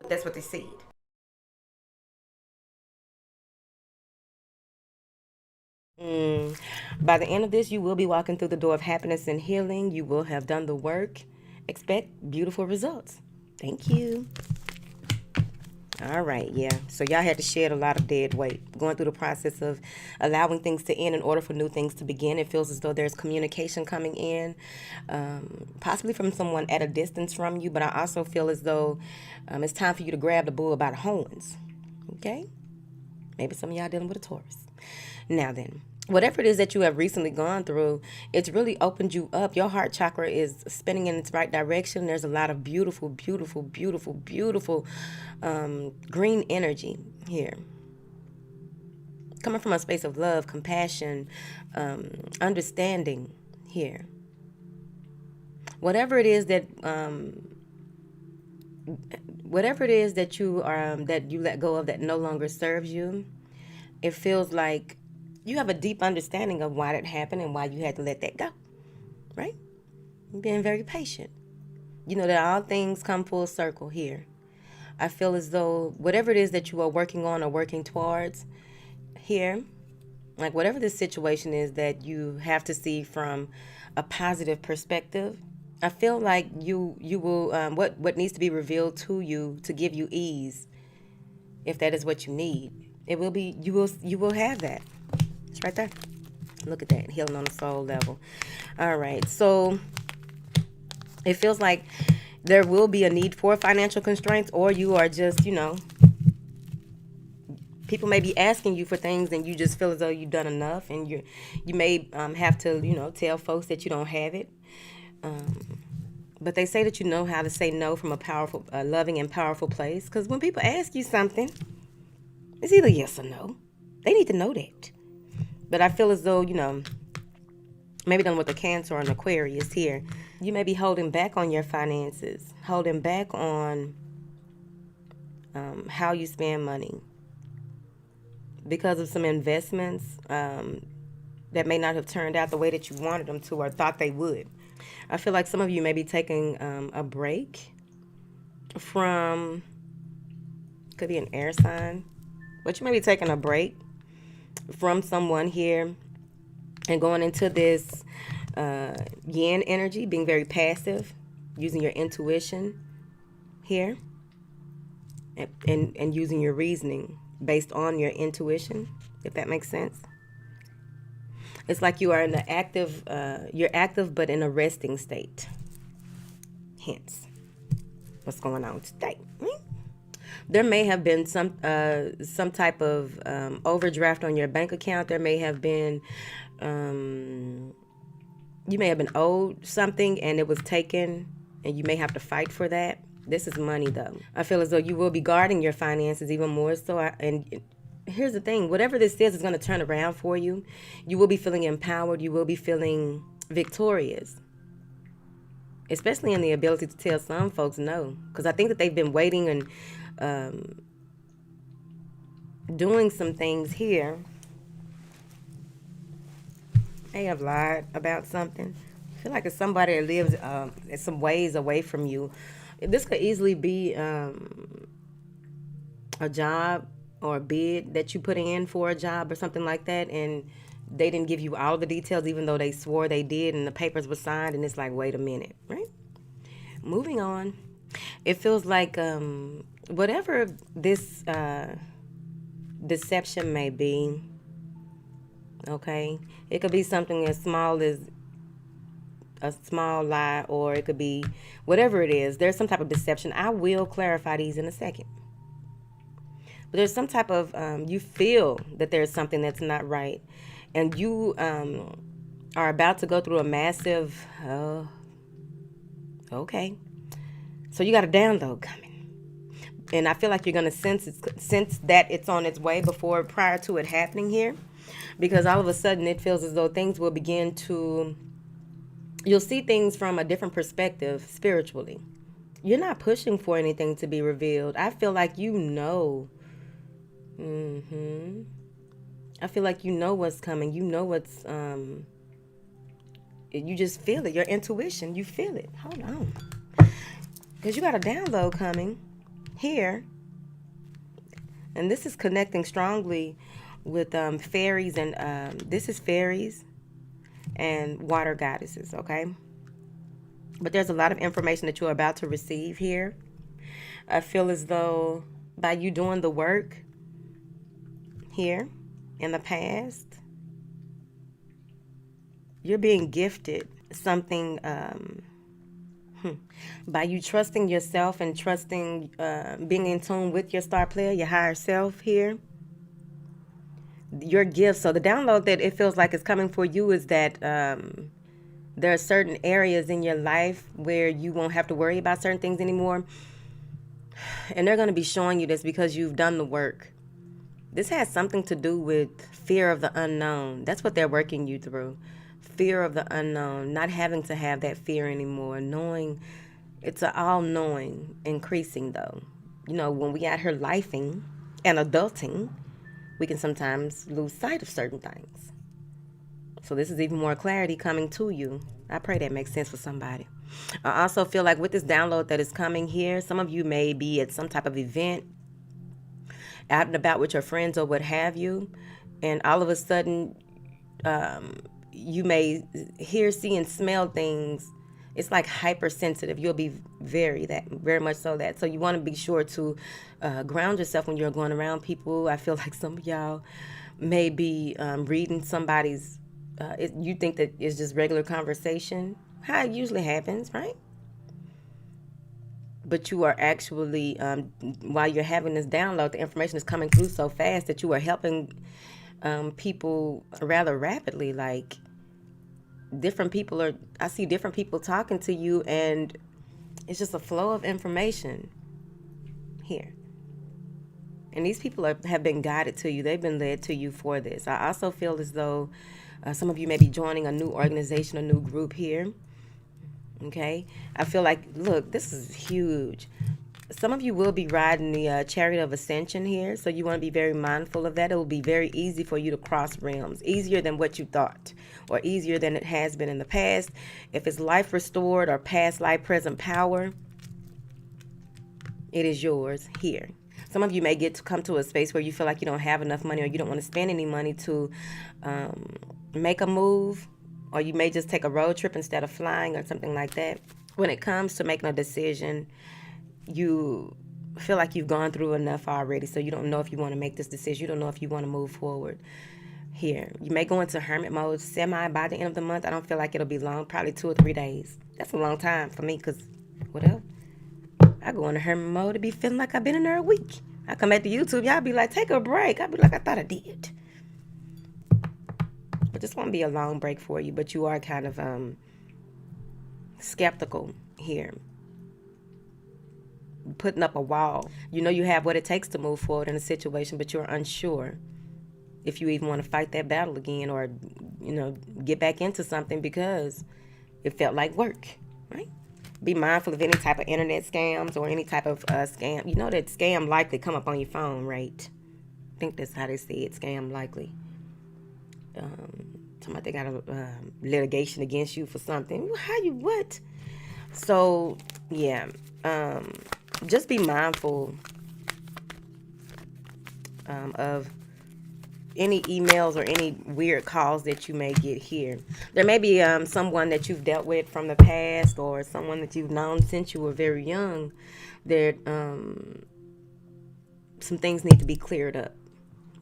That's what they said. By the end of this, you will be walking through the door of happiness and healing. You will have done the work. Expect beautiful results. Thank you. All right, yeah. So y'all had to shed a lot of dead weight. Going through the process of allowing things to end in order for new things to begin. It feels as though there's communication coming in, possibly from someone at a distance from you. But I also feel as though it's time for you to grab the bull by the horns. Okay? Maybe some of y'all dealing with a Taurus. Now then, whatever it is that you have recently gone through, it's really opened you up. Your heart chakra is spinning in its right direction. There's a lot of beautiful, beautiful, beautiful, beautiful green energy here. Coming from a space of love, compassion, understanding here. Whatever it is that that you let go of that no longer serves you, it feels like you have a deep understanding of why that happened and why you had to let that go, right? You're being very patient. You know that all things come full circle here. I feel as though whatever it is that you are working on or working towards here, like whatever the situation is that you have to see from a positive perspective, I feel like you will what needs to be revealed to you to give you ease, if that is what you need, it will be you will have that. It's right there. Look at that, healing on the soul level. All right, so it feels like there will be a need for financial constraints, or you are just, people may be asking you for things and you just feel as though you've done enough, and you may have to, tell folks that you don't have it. But they say that you know how to say no from a powerful, loving and powerful place. Because when people ask you something, it's either yes or no. They need to know that. But I feel as though, maybe done with the Cancer or an Aquarius here, you may be holding back on your finances, holding back on how you spend money because of some investments that may not have turned out the way that you wanted them to or thought they would. I feel like some of you may be taking a break from, could be an air sign, but you may be taking a break from someone here and going into this yin energy, being very passive, using your intuition here, and using your reasoning based on your intuition, if that makes sense. It's like you are in the active, you're active but in a resting state. Hence, what's going on today? There may have been some type of overdraft on your bank account. There may have been, you may have been owed something and it was taken, and you may have to fight for that. This is money, though. I feel as though you will be guarding your finances even more so. And here's the thing, whatever this is going to turn around for you. You will be feeling empowered. You will be feeling victorious, especially in the ability to tell some folks no, because I think that they've been waiting and doing some things here. They have lied about something. I feel like it's somebody that lives some ways away from you. This could easily be a job or a bid that you put in for a job or something like that, and they didn't give you all the details even though they swore they did, and the papers were signed, and it's like, wait a minute, right? Moving on. It feels like whatever this deception may be, okay, it could be something as small as a small lie, or it could be whatever it is. There's some type of deception. I will clarify these in a second. But there's some type of, you feel that there's something that's not right. And you are about to go through a massive, okay. So you got a download coming. And I feel like you're going to sense that it's on its way prior to it happening here. Because all of a sudden it feels as though things will begin to, you'll see things from a different perspective spiritually. You're not pushing for anything to be revealed. I feel like you know. I feel like you know what's coming. You know what's, you just feel it. Your intuition, you feel it. Hold on. Because you got a download coming. here, and this is connecting strongly with fairies, and this is fairies and water goddesses, okay? But there's a lot of information that you're about to receive here. I feel as though by you doing the work here in the past, you're being gifted something by you trusting yourself and trusting, being in tune with your star player, your higher self here. Your gift. So the download that it feels like is coming for you is that there are certain areas in your life where you won't have to worry about certain things anymore. And they're going to be showing you this because you've done the work. This has something to do with fear of the unknown. That's what they're working you through. Fear of the unknown, not having to have that fear anymore, knowing it's an all-knowing, increasing though. You know, when we out here lifing and adulting, we can sometimes lose sight of certain things. So this is even more clarity coming to you. I pray that makes sense for somebody. I also feel like with this download that is coming here, some of you may be at some type of event, out and about with your friends or what have you, and all of a sudden you may hear, see, and smell things. It's like hypersensitive. You'll be very much so that. So you want to be sure to ground yourself when you're going around people. I feel like some of y'all may be reading somebody's, you think that it's just regular conversation, how it usually happens, right? But you are actually, while you're having this download, the information is coming through so fast that you are helping people rather rapidly. Like I see different people talking to you, and it's just a flow of information here. And these people have been guided to you. They've been led to you for this. I also feel as though some of you may be joining a new organization, a new group here. Okay? I feel like, look, this is huge. Some of you will be riding the chariot of ascension here, so you want to be very mindful of that. It will be very easy for you to cross realms, easier than what you thought, or easier than it has been in the past. If it's life restored or past life present power, it is yours here. Some of you may get to come to a space where you feel like you don't have enough money, or you don't want to spend any money to make a move, or you may just take a road trip instead of flying or something like that. When it comes to making a decision, you feel like you've gone through enough already, so you don't know if you want to make this decision. You don't know if you want to move forward here. You may go into hermit mode by the end of the month. I don't feel like it'll be long, probably 2 or 3 days. That's a long time for me, because whatever. I go into hermit mode to be feeling like I've been in there a week. I come back to YouTube, y'all be like, take a break. I'll be like, I thought I did. But this won't be a long break for you, but you are kind of skeptical here. Putting up a wall. You know you have what it takes to move forward in a situation, but you're unsure if you even want to fight that battle again, or, you know, get back into something because it felt like work, right? Be mindful of any type of internet scams or any type of scam. You know that scam likely come up on your phone, right? I think that's how they say it, scam likely. Somebody they got a litigation against you for something. What? So, yeah. Just be mindful of any emails or any weird calls that you may get here. There may be someone that you've dealt with from the past, or someone that you've known since you were very young. That some things need to be cleared up,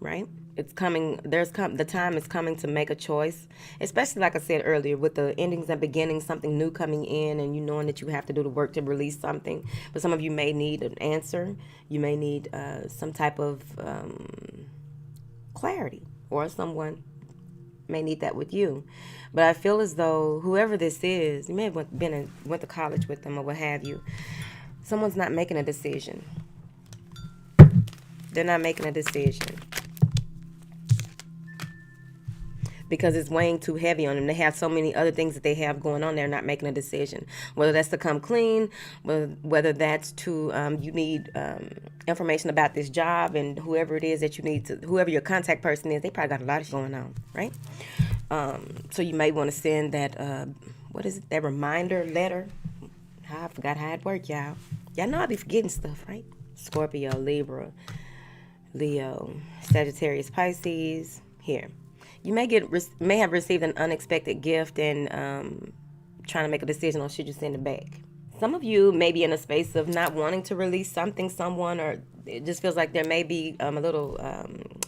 right? It's coming. The time is coming to make a choice, especially like I said earlier, with the endings and beginnings, something new coming in, and you knowing that you have to do the work to release something. But some of you may need an answer. You may need some type of clarity, or someone may need that with you. But I feel as though whoever this is, you may have went to college with them or what have you. Someone's not making a decision. They're not making a decision because it's weighing too heavy on them. They have so many other things that they have going on. They're not making a decision. Whether that's to come clean, whether that's to you need information about this job, and whoever it is that you need to, whoever your contact person is, they probably got a lot of going on, right? So you may want to send that, that reminder letter. I forgot how it worked, y'all. Y'all know I be forgetting stuff, right? Scorpio, Libra, Leo, Sagittarius, Pisces. Here, you may have received an unexpected gift and trying to make a decision on should you send it back. Some of you may be in a space of not wanting to release something, someone, or it just feels like there may be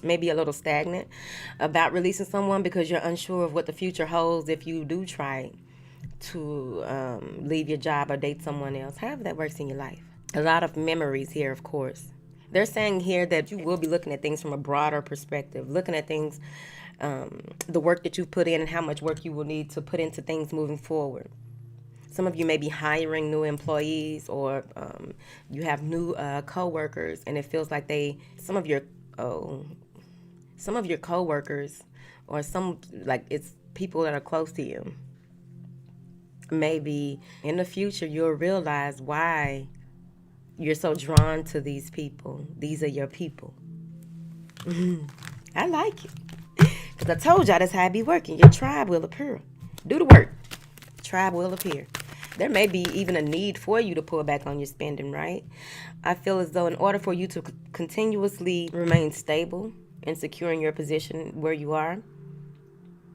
maybe a little stagnant about releasing someone because you're unsure of what the future holds if you do try to leave your job or date someone else, however that works in your life. A lot of memories here, of course. They're saying here that you will be looking at things from a broader perspective, looking at things, the work that you've put in and how much work you will need to put into things moving forward. Some of you may be hiring new employees, or you have new co-workers, and it feels like some of your co-workers, or it's people that are close to you. Maybe in the future you'll realize why you're so drawn to these people. These are your people. I like it. Because I told y'all that's how I be working. Your tribe will appear. Do the work. Tribe will appear. There may be even a need for you to pull back on your spending, right? I feel as though in order for you to continuously remain stable and secure in your position where you are,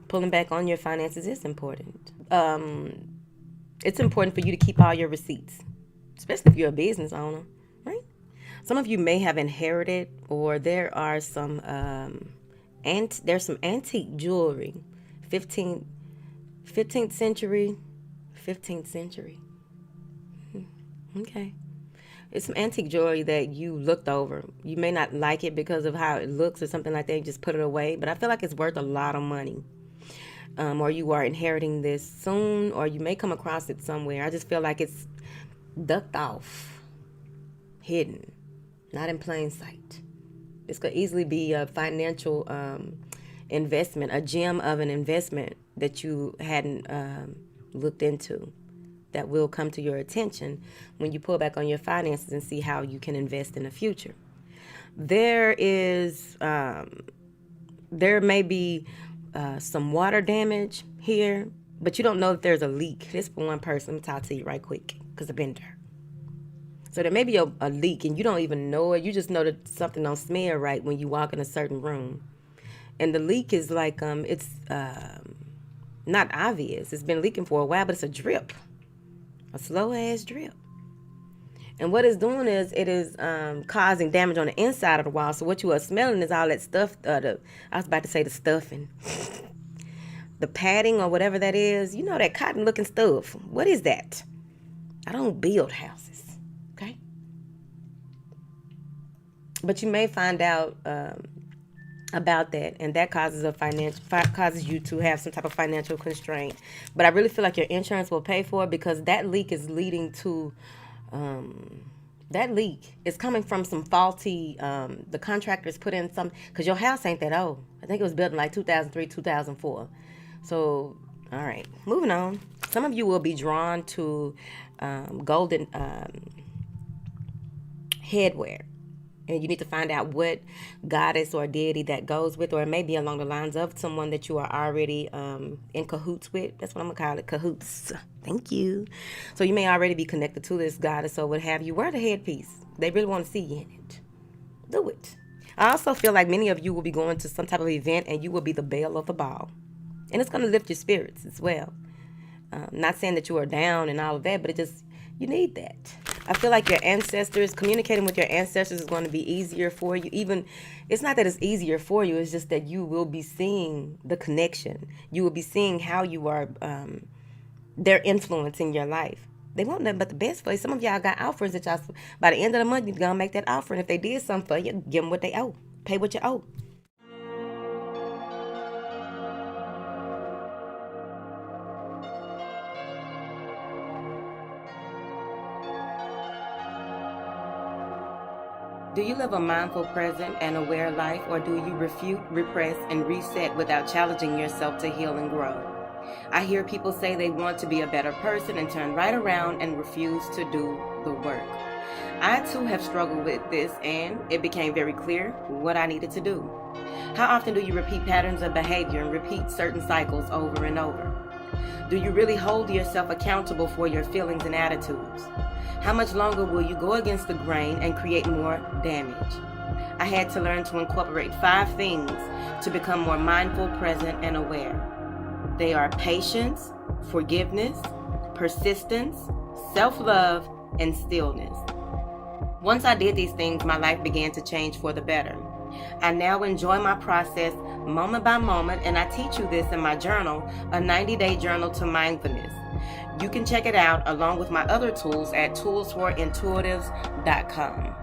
pulling back on your finances is important. It's important for you to keep all your receipts, especially if you're a business owner, right? Some of you may have inherited, or there are some there's some antique jewelry, 15th century. Okay. It's some antique jewelry that you looked over. You may not like it because of how it looks or something like that. You just put it away. But I feel like it's worth a lot of money. Or you are inheriting this soon, or you may come across it somewhere. I just feel like it's ducked off, hidden, not in plain sight. This could easily be a financial investment, a gem of an investment that you hadn't looked into, that will come to your attention when you pull back on your finances and see how you can invest in the future. There may be some water damage here, but you don't know if there's a leak. This for one person. Let me talk to you right quick because I've been there. So there may be a leak and you don't even know it. You just know that something don't smell right when you walk in a certain room. And the leak is like, it's not obvious. It's been leaking for a while, but it's a drip. A slow ass drip. And what it's doing is it is causing damage on the inside of the wall. So what you are smelling is all that stuff. I was about to say the stuffing. The padding or whatever that is. You know, that cotton looking stuff. What is that? I don't build houses. Okay? But you may find out about that, and that causes you to have some type of financial constraint. But I really feel like your insurance will pay for it, because that leak is leading to that leak is coming from some faulty, the contractors put in some, because your house ain't that old. I think it was built in like 2003, 2004. So, all right, moving on. Some of you will be drawn to golden headwear. And you need to find out what goddess or deity that goes with, or it may be along the lines of someone that you are already in cahoots with. That's what I'm going to call it, cahoots. Thank you. So you may already be connected to this goddess or what have you. Wear the headpiece. They really want to see you in it. Do it. I also feel like many of you will be going to some type of event and you will be the belle of the ball. And it's going to lift your spirits as well. Not saying that you are down and all of that, but you need that. I feel like your ancestors, communicating with your ancestors is going to be easier for you. Even, it's not that it's easier for you, it's just that you will be seeing the connection. You will be seeing how you are, their influence in your life. They want nothing but the best for you. Some of y'all got offers that y'all, by the end of the month, you're going to make that offer. And if they did something for you, give them what they owe. Pay what you owe. Do you live a mindful, present, and aware life, or do you refute, repress, and reset without challenging yourself to heal and grow? I hear people say they want to be a better person and turn right around and refuse to do the work. I too have struggled with this, and it became very clear what I needed to do. How often do you repeat patterns of behavior and repeat certain cycles over and over? Do you really hold yourself accountable for your feelings and attitudes? How much longer will you go against the grain and create more damage? I had to learn to incorporate 5 things to become more mindful, present, and aware. They are patience, forgiveness, persistence, self-love, and stillness. Once I did these things, my life began to change for the better. I now enjoy my process moment by moment, and I teach you this in my journal, a 90-day journal to mindfulness. You can check it out along with my other tools at toolsforintuitives.com.